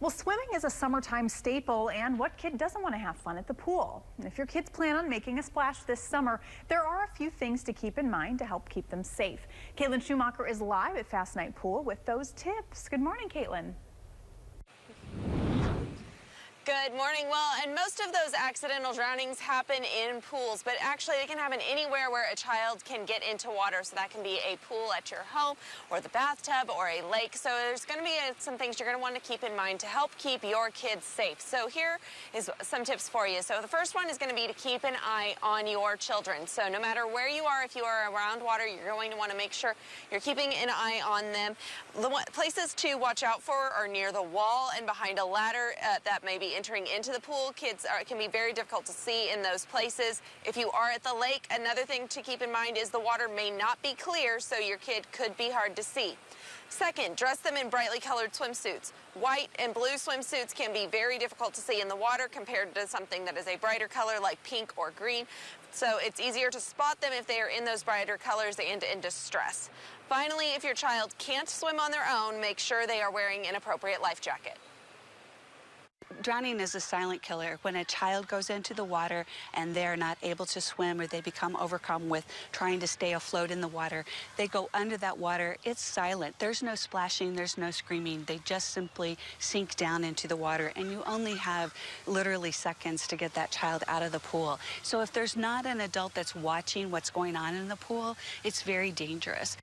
Well, swimming is a summertime staple, and what kid doesn't want to have fun at the pool? And if your kids plan on making a splash this summer, there are a few things to keep in mind to help keep them safe. Caitlin Schumacher is live at Fast Night Pool with those tips. Good morning, Caitlin. Good morning. Well, and most of those accidental drownings happen in pools, but actually they can happen anywhere where a child can get into water. So that can be a pool at your home or the bathtub or a lake. So there's going to be some things you're going to want to keep in mind to help keep your kids safe. So here is some tips for you. So the first one is going to be to keep an eye on your children. So no matter where you are, if you are around water, you're going to want to make sure you're keeping an eye on them. The places to watch out for are near the wall and behind a ladder that may be entering into the pool. Kids can be very difficult to see in those places. If you are at the lake, another thing to keep in mind is the water may not be clear, so your kid could be hard to see. Second, dress them in brightly colored swimsuits. White and blue swimsuits can be very difficult to see in the water compared to something that is a brighter color like pink or green. So it's easier to spot them if they are in those brighter colors and in distress. Finally, if your child can't swim on their own, make sure they are wearing an appropriate life jacket. Drowning is a silent killer. When a child goes into the water and they're not able to swim, or they become overcome with trying to stay afloat in the water, they go under that water. It's silent. There's no splashing, there's no screaming. They just simply sink down into the water, and you only have literally seconds to get that child out of the pool. So if there's not an adult that's watching what's going on in the pool, it's very dangerous.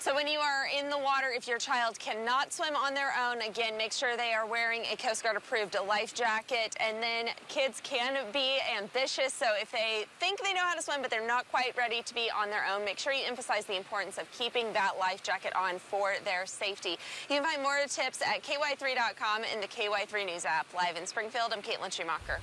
So when you are in the water, if your child cannot swim on their own, again, make sure they are wearing a Coast Guard approved life jacket. And then kids can be ambitious. So if they think they know how to swim, but they're not quite ready to be on their own, make sure you emphasize the importance of keeping that life jacket on for their safety. You can find more tips at ky3.com and the KY3 News app. Live in Springfield, I'm Caitlin Schumacher.